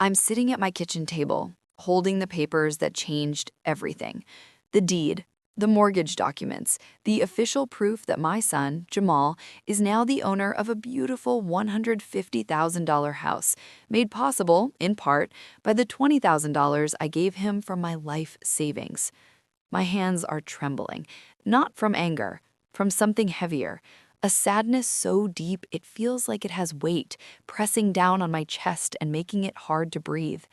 I'm sitting at my kitchen table, holding the papers that changed everything. The deed, the mortgage documents, the official proof that my son, Jamal, is now the owner of a beautiful $150,000 house, made possible, in part, by the $20,000 I gave him from my life savings. My hands are trembling, not from anger, from something heavier, a sadness so deep it feels like it has weight, pressing down on my chest and making it hard to breathe.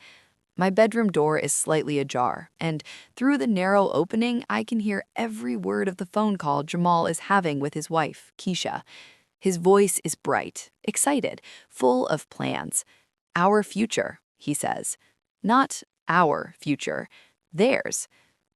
My bedroom door is slightly ajar, and through the narrow opening, I can hear every word of the phone call Jamal is having with his wife, Keisha. His voice is bright, excited, full of plans. Our future, he says. Not our future, theirs.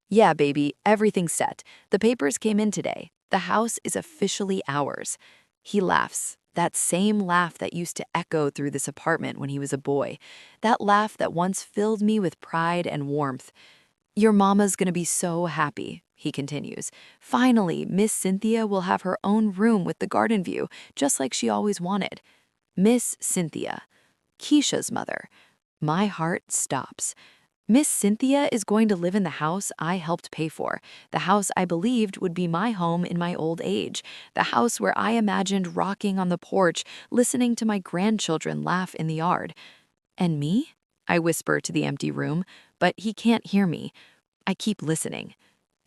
Yeah, baby, everything's set. The papers came in today. The house is officially ours. He laughs, that same laugh that used to echo through this apartment when he was a boy. That laugh that once filled me with pride and warmth. Your mama's gonna be so happy, he continues. Finally, Miss Cynthia will have her own room with the garden view, just like she always wanted. Miss Cynthia, Keisha's mother. My heart stops. Miss Cynthia is going to live in the house I helped pay for, the house I believed would be my home in my old age, the house where I imagined rocking on the porch, listening to my grandchildren laugh in the yard. And me? I whisper to the empty room, but he can't hear me. I keep listening.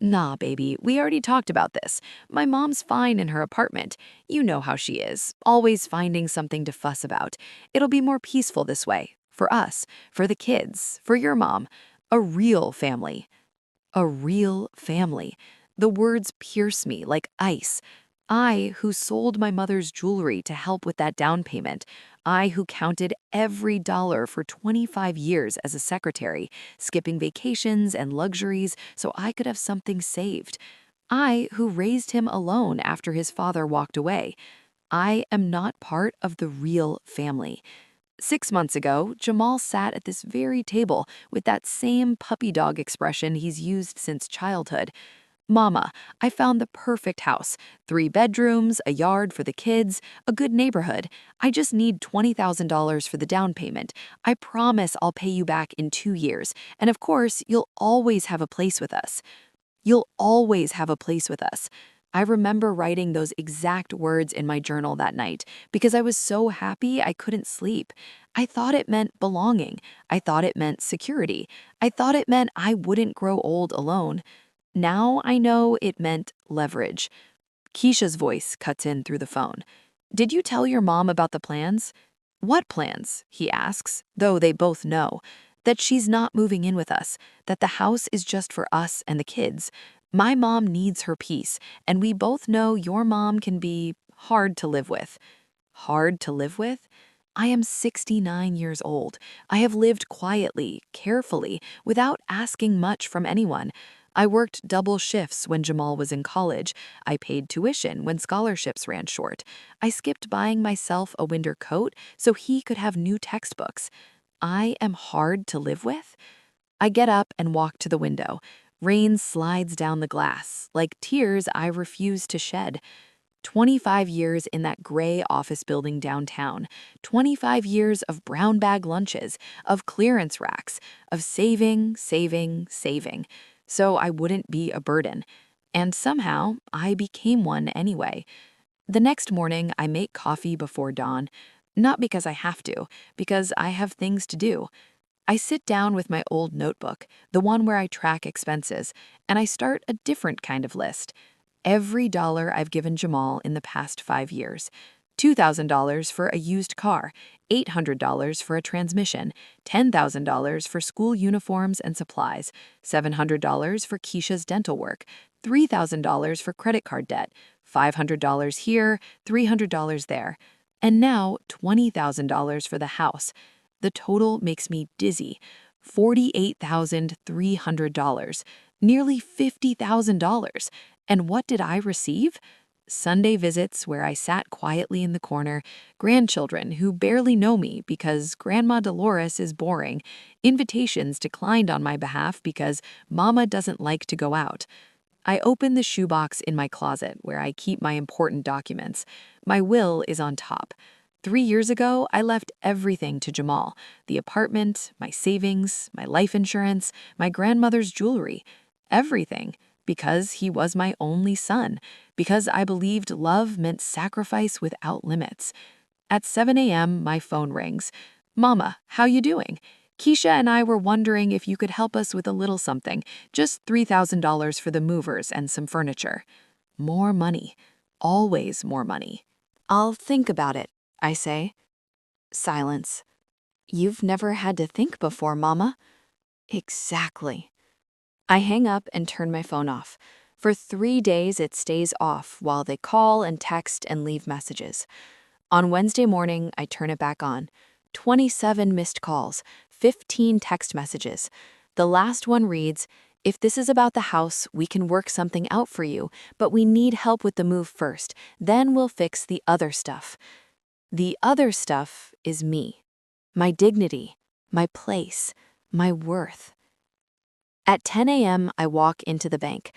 Nah, baby, we already talked about this. My mom's fine in her apartment. You know how she is, always finding something to fuss about. It'll be more peaceful this way. For us, for the kids, for your mom. A real family. A real family. The words pierce me like ice. I, who sold my mother's jewelry to help with that down payment. I, who counted every dollar for 25 years as a secretary, skipping vacations and luxuries so I could have something saved. I, who raised him alone after his father walked away. I am not part of the real family. 6 months ago, Jamal sat at this very table with that same puppy dog expression he's used since childhood. Mama, I found the perfect house. 3 bedrooms, a yard for the kids, a good neighborhood. I just need $20,000 for the down payment. I promise I'll pay you back in 2 years. And of course, you'll always have a place with us. You'll always have a place with us. I remember writing those exact words in my journal that night because I was so happy I couldn't sleep. I thought it meant belonging. I thought it meant security. I thought it meant I wouldn't grow old alone. Now I know it meant leverage. Keisha's voice cuts in through the phone. Did you tell your mom about the plans? What plans? He asks, though they both know. That she's not moving in with us, that the house is just for us and the kids. My mom needs her peace, and we both know your mom can be hard to live with. Hard to live with? I am 69 years old. I have lived quietly, carefully, without asking much from anyone. I worked double shifts when Jamal was in college. I paid tuition when scholarships ran short. I skipped buying myself a winter coat so he could have new textbooks. I am hard to live with? I get up and walk to the window. Rain slides down the glass, like tears I refuse to shed. 25 years in that gray office building downtown. 25 years of brown bag lunches, of clearance racks, of saving, saving, saving. So I wouldn't be a burden. And somehow, I became one anyway. The next morning, I make coffee before dawn. Not because I have to, because I have things to do. I sit down with my old notebook, the one where I track expenses, and I start a different kind of list. Every dollar I've given Jamal in the past 5 years. $2,000 for a used car, $800 for a transmission, $10,000 for school uniforms and supplies, $700 for Keisha's dental work, $3,000 for credit card debt, $500 here, $300 there, and now $20,000 for the house. The total makes me dizzy. $48,300, nearly $50,000. And what did I receive? Sunday visits where I sat quietly in the corner, grandchildren who barely know me because Grandma Dolores is boring, invitations declined on my behalf because Mama doesn't like to go out. I open the shoebox in my closet where I keep my important documents. My will is on top. 3 years ago, I left everything to Jamal: the apartment, my savings, my life insurance, my grandmother's jewelry, everything, because he was my only son, because I believed love meant sacrifice without limits. At 7 a.m., my phone rings. Mama, how you doing? Keisha and I were wondering if you could help us with a little something, just $3,000 for the movers and some furniture. More money. Always more money. I'll think about it, I say. Silence. You've never had to think before, Mama. Exactly. I hang up and turn my phone off. For 3 days, it stays off while they call and text and leave messages. On Wednesday morning, I turn it back on. 27 missed calls, 15 text messages. The last one reads, "If this is about the house, we can work something out for you, but we need help with the move first. Then we'll fix the other stuff." The other stuff is me, my dignity, my place, my worth. At 10 a.m., I walk into the bank.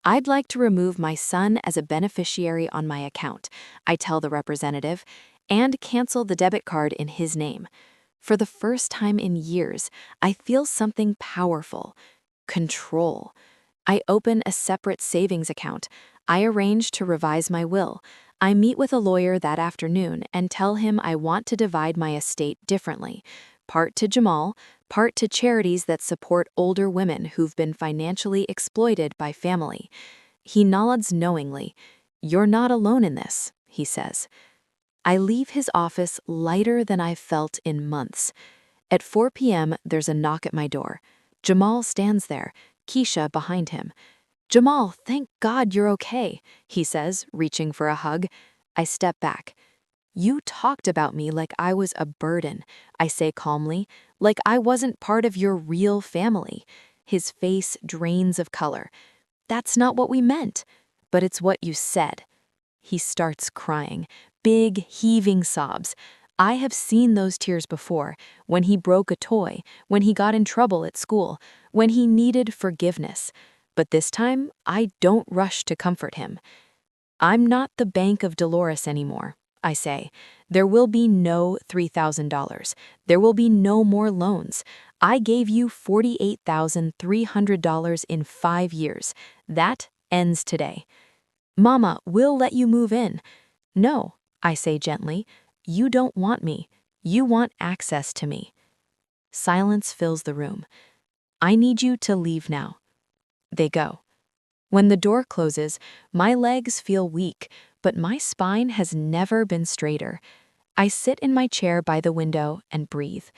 I'd like to remove my son as a beneficiary on my account, I tell the representative, and cancel the debit card in his name. For the first time in years, I feel something powerful: control. I open a separate savings account. I arrange to revise my will. I meet with a lawyer that afternoon and tell him I want to divide my estate differently: part to Jamal, part to charities that support older women who've been financially exploited by family. He nods knowingly. "You're not alone in this," he says. I leave his office lighter than I've felt in months. At 4 p.m., there's a knock at my door. Jamal stands there, Keisha behind him. "Jamal, thank God you're okay," he says, reaching for a hug. I step back. "You talked about me like I was a burden," I say calmly, "like I wasn't part of your real family." His face drains of color. "That's not what we meant, but it's what you said." He starts crying, big, heaving sobs. I have seen those tears before, when he broke a toy, when he got in trouble at school, when he needed forgiveness. But this time, I don't rush to comfort him. "I'm not the Bank of Dolores anymore," I say. "There will be no $3,000. There will be no more loans. I gave you $48,300 in 5 years. That ends today." "Mama, we'll let you move in." "No," I say gently. "You don't want me. You want access to me." Silence fills the room. "I need you to leave now." They go. When the door closes, my legs feel weak, but my spine has never been straighter. I sit in my chair by the window and breathe.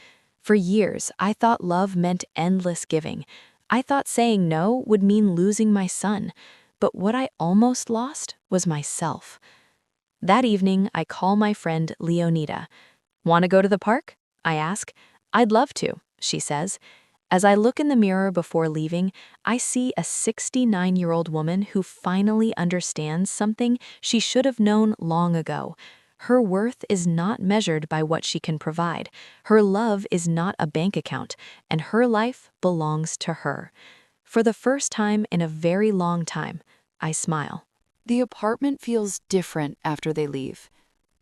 For years, I thought love meant endless giving. I thought saying no would mean losing my son. But what I almost lost was myself. That evening, I call my friend Leonida. "Want to go to the park?" I ask. "I'd love to," she says. As I look in the mirror before leaving, I see a 69-year-old woman who finally understands something she should have known long ago. Her worth is not measured by what she can provide. Her love is not a bank account, and her life belongs to her. For the first time in a very long time, I smile. The apartment feels different after they leave.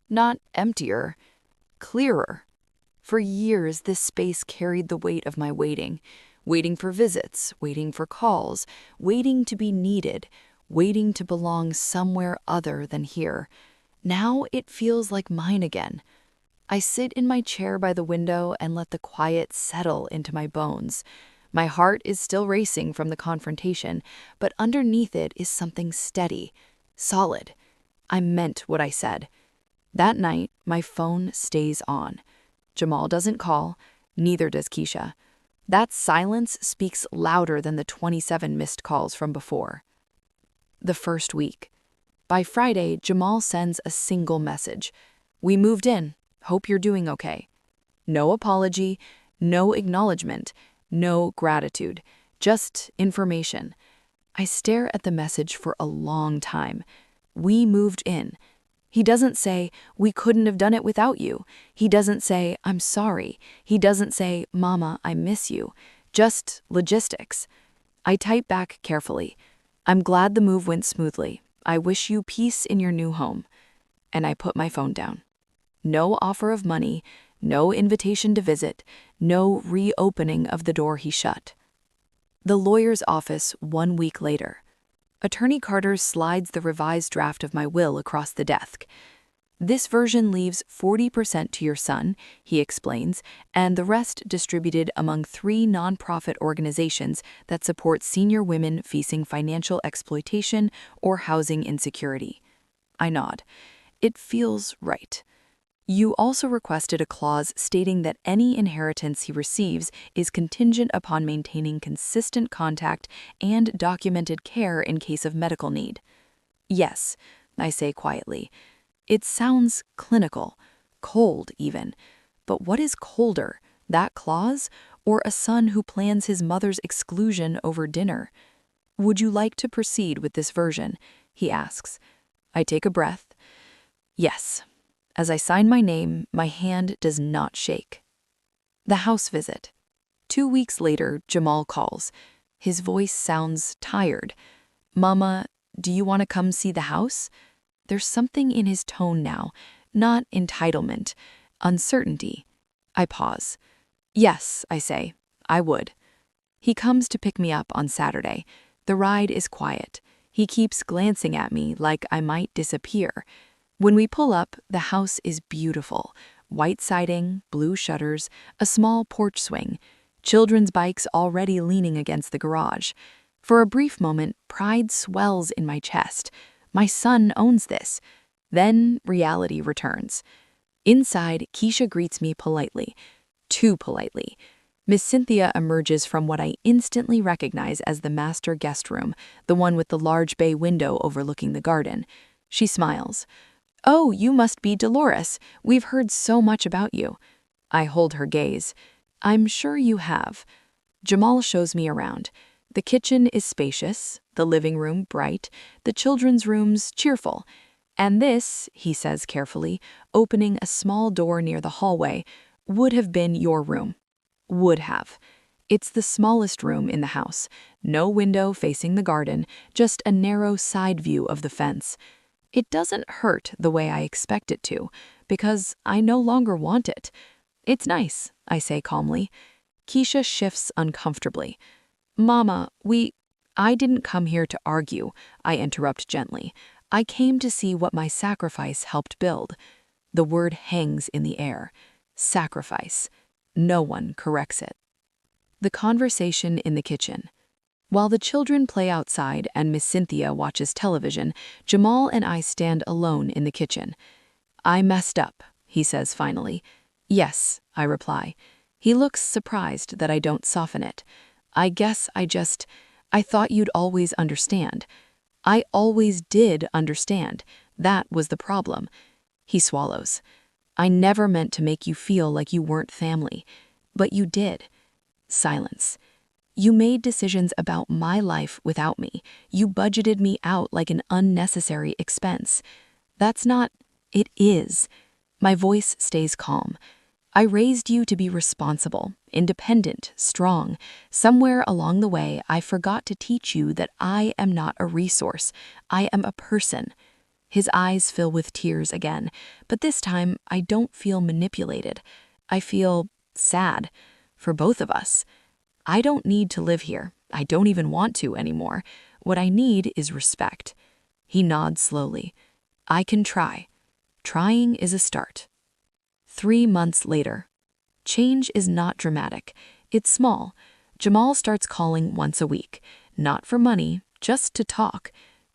Not emptier, clearer. For years, this space carried the weight of my waiting. Waiting for visits, waiting for calls, waiting to be needed, waiting to belong somewhere other than here. Now it feels like mine again. I sit in my chair by the window and let the quiet settle into my bones. My heart is still racing from the confrontation, but underneath it is something steady, solid. I meant what I said. That night, my phone stays on. Jamal doesn't call, neither does Keisha. That silence speaks louder than the 27 missed calls from before. The first week. By Friday, Jamal sends a single message. "We moved in. Hope you're doing okay." No apology, no acknowledgement, no gratitude, just information. I stare at the message for a long time. We moved in. He doesn't say, "We couldn't have done it without you." He doesn't say, "I'm sorry." He doesn't say, "Mama, I miss you." Just logistics. I type back carefully. "I'm glad the move went smoothly. I wish you peace in your new home." And I put my phone down. No offer of money, no invitation to visit, no reopening of the door he shut. The lawyer's office 1 week later. Attorney Carter slides the revised draft of my will across the desk. This version leaves 40% to your son, he explains, and the rest distributed among 3 nonprofit organizations that support senior women facing financial exploitation or housing insecurity. I nod. It feels right. You also requested a clause stating that any inheritance he receives is contingent upon maintaining consistent contact and documented care in case of medical need. Yes, I say quietly. It sounds clinical, cold even. But what is colder, that clause, or a son who plans his mother's exclusion over dinner? Would you like to proceed with this version? He asks. I take a breath. Yes. As I sign my name, my hand does not shake. The house visit. 2 weeks later, Jamal calls. His voice sounds tired. Mama, do you want to come see the house? There's something in his tone now, not entitlement, uncertainty. I pause. Yes, I say, I would. He comes to pick me up on Saturday. The ride is quiet. He keeps glancing at me like I might disappear. When we pull up, the house is beautiful. White siding, blue shutters, a small porch swing, children's bikes already leaning against the garage. For a brief moment, pride swells in my chest. My son owns this. Then reality returns. Inside, Keisha greets me politely. Too politely. Miss Cynthia emerges from what I instantly recognize as the master guest room, the one with the large bay window overlooking the garden. She smiles. Oh, you must be Dolores. We've heard so much about you. I hold her gaze. I'm sure you have. Jamal shows me around. The kitchen is spacious, the living room bright, the children's rooms cheerful. And this, he says carefully, opening a small door near the hallway, would have been your room. Would have. It's the smallest room in the house. No window facing the garden, just a narrow side view of the fence. It doesn't hurt the way I expect it to, because I no longer want it. It's nice, I say calmly. Keisha shifts uncomfortably. Mama, I didn't come here to argue, I interrupt gently. I came to see what my sacrifice helped build. The word hangs in the air. Sacrifice. No one corrects it. The conversation in the kitchen. While the children play outside and Miss Cynthia watches television, Jamal and I stand alone in the kitchen. I messed up, he says finally. Yes, I reply. He looks surprised that I don't soften it. I guess I thought you'd always understand. I always did understand. That was the problem. He swallows. I never meant to make you feel like you weren't family. But you did. Silence. You made decisions about my life without me. You budgeted me out like an unnecessary expense. That's not... It is. My voice stays calm. I raised you to be responsible, independent, strong. Somewhere along the way, I forgot to teach you that I am not a resource. I am a person. His eyes fill with tears again, but this time I don't feel manipulated. I feel sad for both of us. I don't need to live here. I don't even want to anymore. What I need is respect. He nods slowly. I can try. Trying is a start. 3 months later. Change is not dramatic. It's small. Jamal starts calling once a week. Not for money, just to talk.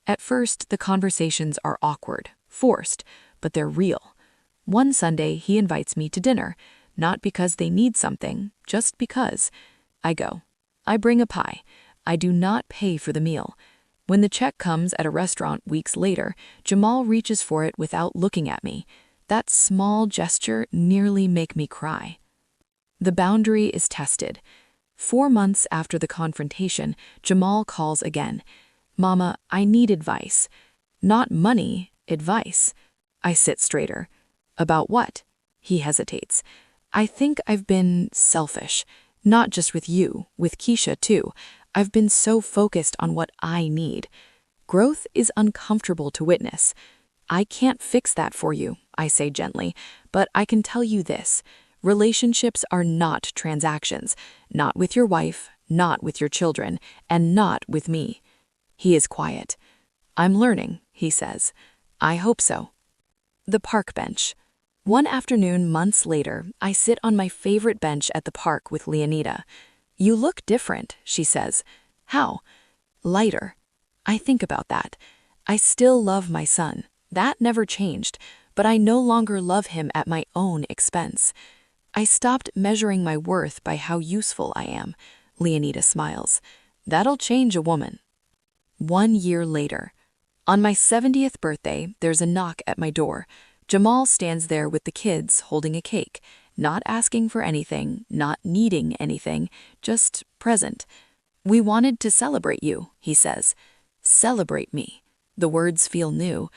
At first, the conversations are awkward, forced, but they're real. One Sunday, he invites me to dinner. Not because they need something, just because. I go. I bring a pie. I do not pay for the meal. When the check comes at a restaurant weeks later, Jamal reaches for it without looking at me. That small gesture nearly makes me cry. The boundary is tested. 4 months after the confrontation, Jamal calls again. Mama, I need advice. Not money, advice. I sit straighter. About what? He hesitates. I think I've been selfish. Not just with you, with Keisha too. I've been so focused on what I need. Growth is uncomfortable to witness. I can't fix that for you, I say gently, but I can tell you this. Relationships are not transactions, not with your wife, not with your children, and not with me. He is quiet. I'm learning, he says. I hope so. The park bench. One afternoon, months later, I sit on my favorite bench at the park with Leonida. You look different, she says. How? Lighter. I think about that. I still love my son. That never changed, but I no longer love him at my own expense. I stopped measuring my worth by how useful I am. Leonida smiles. That'll change a woman. 1 year later. On my 70th birthday, there's a knock at my door. Jamal stands there with the kids holding a cake, not asking for anything, not needing anything, just present. We wanted to celebrate you, he says. Celebrate me. The words feel new.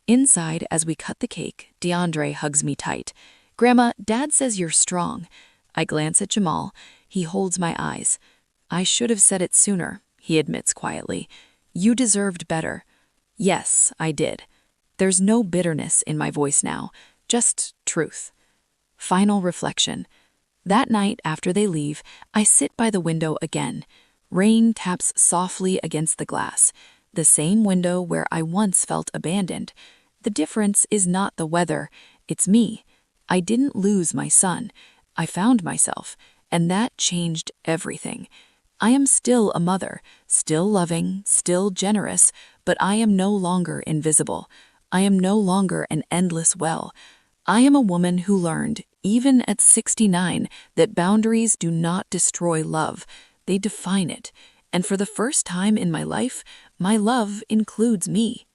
Inside, as we cut the cake, DeAndre hugs me tight. Grandma, Dad says you're strong. I glance at Jamal. He holds my eyes. I should have said it sooner, he admits quietly. You deserved better. Yes, I did. There's no bitterness in my voice now, just truth. Final reflection. That night after they leave, I sit by the window again. Rain taps softly against the glass, the same window where I once felt abandoned. The difference is not the weather, it's me. I didn't lose my son. I found myself, and that changed everything. I am still a mother, still loving, still generous, but I am no longer invisible. I am no longer an endless well. I am a woman who learned, even at 69, that boundaries do not destroy love. They define it. And for the first time in my life, my love includes me.